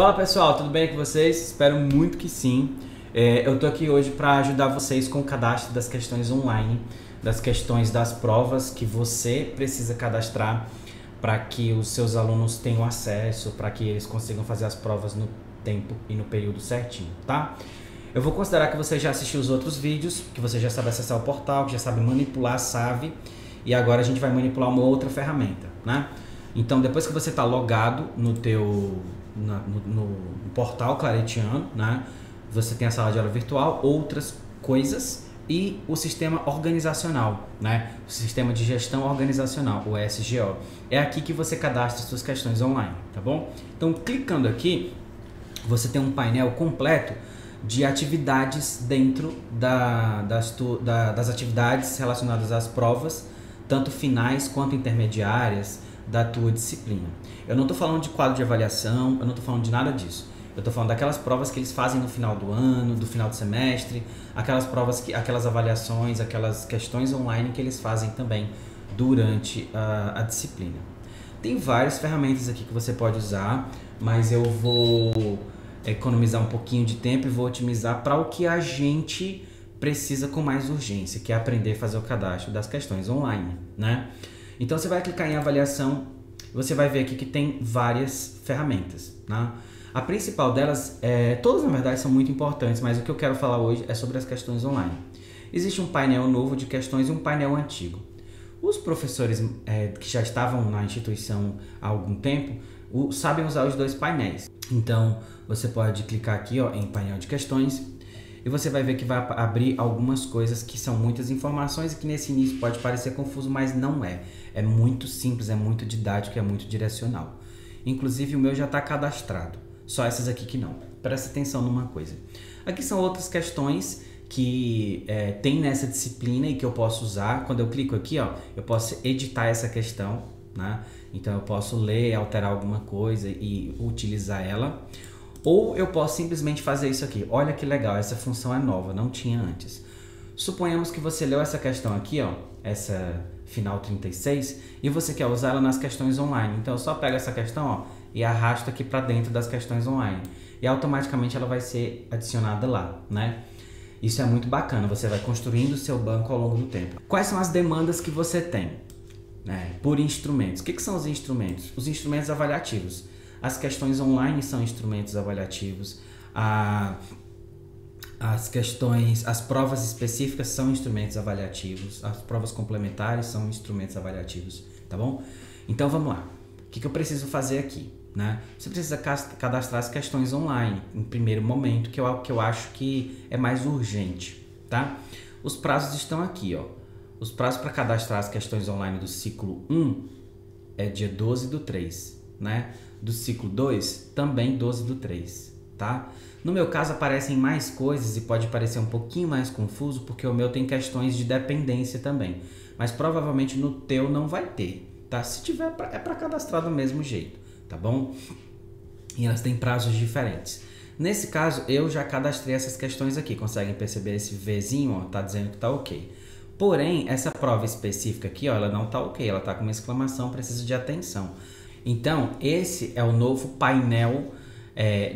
Fala pessoal, tudo bem com vocês? Espero muito que sim. Eu tô aqui hoje para ajudar vocês com o cadastro das questões online, das questões das provas que você precisa cadastrar para que os seus alunos tenham acesso, para que eles consigam fazer as provas no tempo e no período certinho, tá? Eu vou considerar que você já assistiu os outros vídeos, que você já sabe acessar o portal, que já sabe manipular a chave, e agora a gente vai manipular uma outra ferramenta, né? Então, depois que você está logado no portal claretiano, né? Você tem a sala de aula virtual, outras coisas e o sistema organizacional, né? O sistema de gestão organizacional, o SGO. É aqui que você cadastra suas questões online, tá bom? Então, clicando aqui, você tem um painel completo de atividades dentro das atividades relacionadas às provas, tanto finais quanto intermediárias da tua disciplina. Eu não estou falando de quadro de avaliação, eu não estou falando de nada disso. Eu estou falando daquelas provas que eles fazem no final do ano, do final do semestre, aquelas provas, aquelas avaliações, aquelas questões online que eles fazem também durante a disciplina. Tem várias ferramentas aqui que você pode usar, mas eu vou economizar um pouquinho de tempo e vou otimizar para o que a gente precisa com mais urgência, que é aprender a fazer o cadastro das questões online, né? Então você vai clicar em avaliação, você vai ver aqui que tem várias ferramentas, né? A principal delas, todas na verdade são muito importantes, mas o que eu quero falar hoje é sobre as questões online. Existe um painel novo de questões e um painel antigo. Os professores que já estavam na instituição há algum tempo sabem usar os dois painéis. Então você pode clicar aqui em painel de questões e você vai ver que vai abrir algumas coisas que são muitas informações e que nesse início pode parecer confuso, mas não é. É muito simples, é muito didático, é muito direcional. Inclusive o meu já está cadastrado, só essas aqui que não. Presta atenção numa coisa. Aqui são outras questões que tem nessa disciplina e que eu posso usar. Quando eu clico aqui, eu posso editar essa questão, né? Então eu posso ler, alterar alguma coisa e utilizar ela. Ou eu posso simplesmente fazer isso aqui. Olha que legal, essa função é nova, não tinha antes. Suponhamos que você leu essa questão aqui, essa final 36, e você quer usar ela nas questões online. Então eu só pego essa questão e arrasto aqui para dentro das questões online. E automaticamente ela vai ser adicionada lá, né? Isso é muito bacana, você vai construindo o seu banco ao longo do tempo. Quais são as demandas que você tem, né, por instrumentos? O que são os instrumentos? Os instrumentos avaliativos. As questões online são instrumentos avaliativos, as provas específicas são instrumentos avaliativos, as provas complementares são instrumentos avaliativos, tá bom? Então vamos lá. O que eu preciso fazer aqui, né? Você precisa cadastrar as questões online em primeiro momento, que eu acho que é mais urgente, tá? Os prazos estão aqui, Os prazos para cadastrar as questões online do ciclo 1 é dia 12/3, né? Do ciclo 2, também 12/3, tá? No meu caso aparecem mais coisas e pode parecer um pouquinho mais confuso, porque o meu tem questões de dependência também. Mas provavelmente no teu não vai ter, tá? Se tiver, é para cadastrar do mesmo jeito, tá bom? E elas têm prazos diferentes. Nesse caso, eu já cadastrei essas questões aqui. Conseguem perceber esse Vzinho, tá dizendo que tá ok. Porém, essa prova específica aqui, ela não tá ok. Ela tá com uma exclamação, precisa de atenção. Então, esse é o novo painel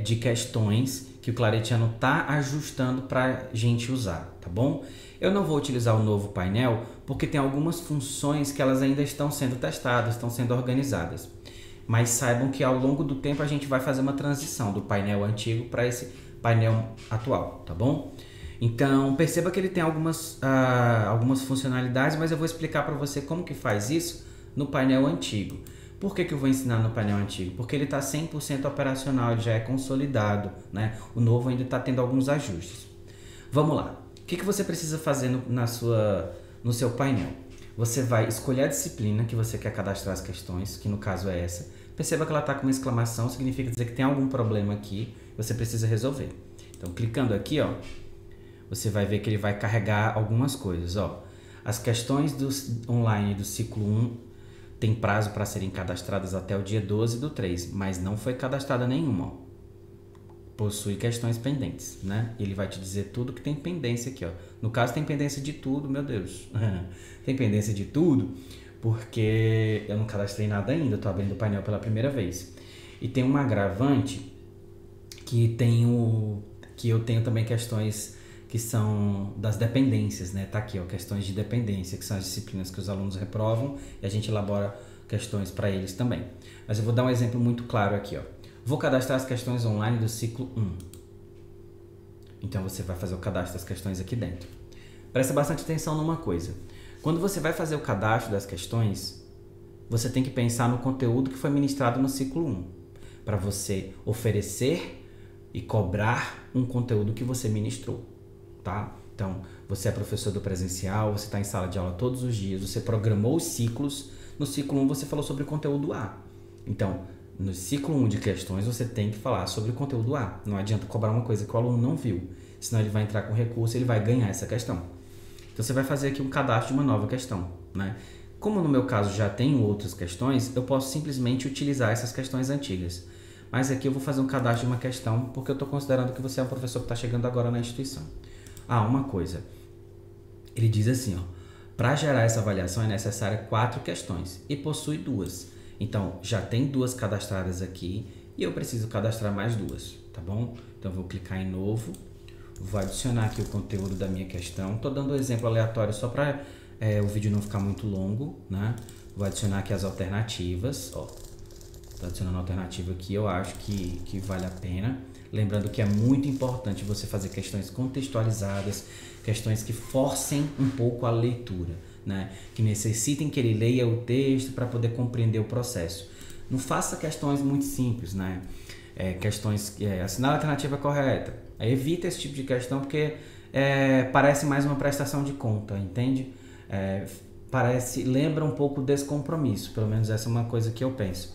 de questões que o Claretiano está ajustando para a gente usar, tá bom? Eu não vou utilizar o novo painel porque tem algumas funções que elas ainda estão sendo testadas, estão sendo organizadas. Mas saibam que ao longo do tempo a gente vai fazer uma transição do painel antigo para esse painel atual, tá bom? Então, perceba que ele tem algumas funcionalidades, mas eu vou explicar para você como que faz isso no painel antigo. Por que eu vou ensinar no painel antigo? Porque ele está 100% operacional, ele já é consolidado, né? O novo ainda está tendo alguns ajustes. Vamos lá. O que você precisa fazer no seu painel? Você vai escolher a disciplina que você quer cadastrar as questões, que no caso é essa. Perceba que ela está com uma exclamação, significa dizer que tem algum problema aqui, você precisa resolver. Então, clicando aqui, você vai ver que ele vai carregar algumas coisas, As questões online do ciclo 1 tem prazo para serem cadastradas até o dia 12/3, mas não foi cadastrada nenhuma. Possui questões pendentes, né? Ele vai te dizer tudo que tem pendência aqui, No caso tem pendência de tudo, meu Deus. Tem pendência de tudo porque eu não cadastrei nada ainda, eu tô abrindo o painel pela primeira vez. E tem um agravante que eu tenho também questões que são das dependências, né? Tá aqui, ó, questões de dependência, que são as disciplinas que os alunos reprovam e a gente elabora questões para eles também. Mas eu vou dar um exemplo muito claro aqui, ó. Vou cadastrar as questões online do ciclo 1. Então você vai fazer o cadastro das questões aqui dentro. Presta bastante atenção numa coisa. Quando você vai fazer o cadastro das questões, você tem que pensar no conteúdo que foi ministrado no ciclo 1, para você oferecer e cobrar um conteúdo que você ministrou, tá? Então, você é professor do presencial, você está em sala de aula todos os dias, você programou os ciclos. No ciclo 1 você falou sobre o conteúdo A. Então, no ciclo 1 de questões você tem que falar sobre o conteúdo A. Não adianta cobrar uma coisa que o aluno não viu, senão ele vai entrar com recurso e ele vai ganhar essa questão. Então, você vai fazer aqui um cadastro de uma nova questão, né? Como no meu caso já tenho outras questões, eu posso simplesmente utilizar essas questões antigas. Mas aqui eu vou fazer um cadastro de uma questão, porque eu estou considerando que você é um professor que está chegando agora na instituição. Uma coisa. Ele diz assim, ó. Para gerar essa avaliação é necessária 4 questões e possui 2. Então, já tem 2 cadastradas aqui e eu preciso cadastrar mais 2, tá bom? Então, eu vou clicar em novo, vou adicionar aqui o conteúdo da minha questão. Estou dando um exemplo aleatório só para o vídeo não ficar muito longo, né? Vou adicionar aqui as alternativas, ó. Estou adicionando a alternativa aqui, eu acho que vale a pena. Lembrando que é muito importante você fazer questões contextualizadas, questões que forcem um pouco a leitura, né? Que necessitem que ele leia o texto para poder compreender o processo. Não faça questões muito simples, né? Questões assinar a alternativa correta. Evita esse tipo de questão porque parece mais uma prestação de conta, entende? Lembra um pouco descompromisso, pelo menos essa é uma coisa que eu penso.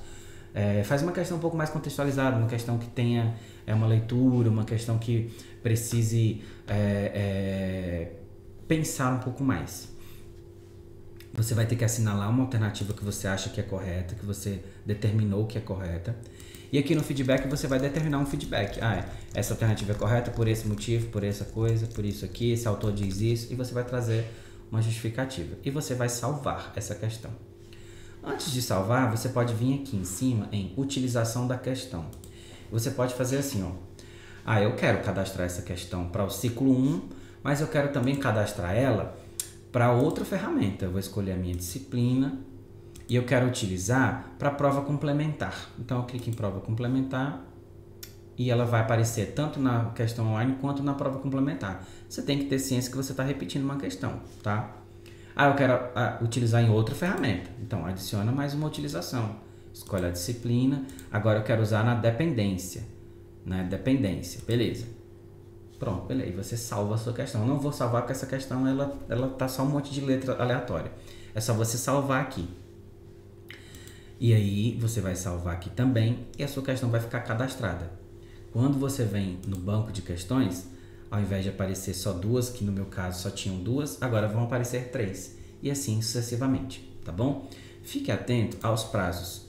Faz uma questão um pouco mais contextualizada, uma questão que tenha uma leitura, uma questão que precise pensar um pouco mais. Você vai ter que assinalar uma alternativa que você acha que é correta, que você determinou que é correta. E aqui no feedback você vai determinar um feedback. Essa alternativa é correta por esse motivo, por essa coisa, por isso aqui, esse autor diz isso, e você vai trazer uma justificativa. E você vai salvar essa questão. Antes de salvar, você pode vir aqui em cima em utilização da questão. Você pode fazer assim, ó. Eu quero cadastrar essa questão para o ciclo 1, mas eu quero também cadastrar ela para outra ferramenta. Eu vou escolher a minha disciplina e eu quero utilizar para prova complementar. Então eu clico em prova complementar e ela vai aparecer tanto na questão online quanto na prova complementar. Você tem que ter ciência que você está repetindo uma questão, tá? Eu quero utilizar em outra ferramenta. Então, adiciona mais uma utilização. Escolhe a disciplina. Agora eu quero usar na dependência. Dependência, beleza. Pronto, beleza. E você salva a sua questão. Eu não vou salvar porque essa questão ela tá só um monte de letra aleatória. É só você salvar aqui. E aí você vai salvar aqui também e a sua questão vai ficar cadastrada. Quando você vem no banco de questões, ao invés de aparecer só 2, que no meu caso só tinham 2, agora vão aparecer 3. E assim sucessivamente, tá bom? Fique atento aos prazos.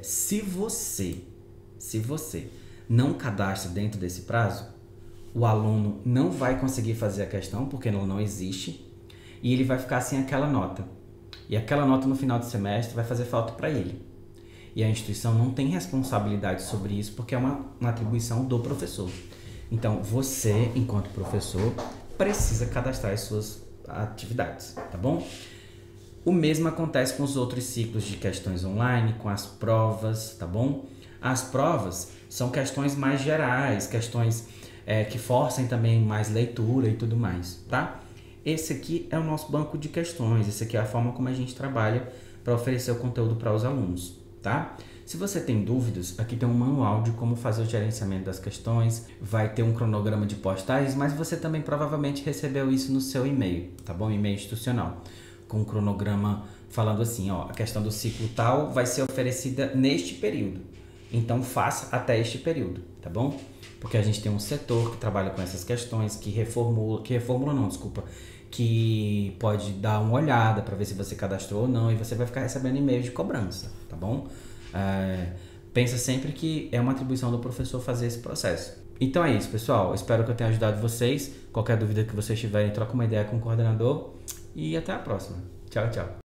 Se você não cadastra dentro desse prazo, o aluno não vai conseguir fazer a questão, porque ela não existe, e ele vai ficar sem aquela nota. E aquela nota no final do semestre vai fazer falta para ele. E a instituição não tem responsabilidade sobre isso, porque é uma atribuição do professor. Então, você, enquanto professor, precisa cadastrar as suas atividades, tá bom? O mesmo acontece com os outros ciclos de questões online, com as provas, tá bom? As provas são questões mais gerais, questões que forcem também mais leitura e tudo mais, tá? Esse aqui é o nosso banco de questões, esse aqui é a forma como a gente trabalha para oferecer o conteúdo para os alunos, tá? Se você tem dúvidas, aqui tem um manual de como fazer o gerenciamento das questões, vai ter um cronograma de postagens, mas você também provavelmente recebeu isso no seu e-mail, tá bom? E-mail institucional, com um cronograma falando assim, ó, a questão do ciclo tal vai ser oferecida neste período, então faça até este período, tá bom? Porque a gente tem um setor que trabalha com essas questões, que pode dar uma olhada para ver se você cadastrou ou não, e você vai ficar recebendo e-mail de cobrança, tá bom? Pensa sempre que é uma atribuição do professor fazer esse processo. Então é isso, pessoal. Espero que eu tenha ajudado vocês. Qualquer dúvida que vocês tiverem, troca uma ideia com o coordenador. E até a próxima. Tchau, tchau.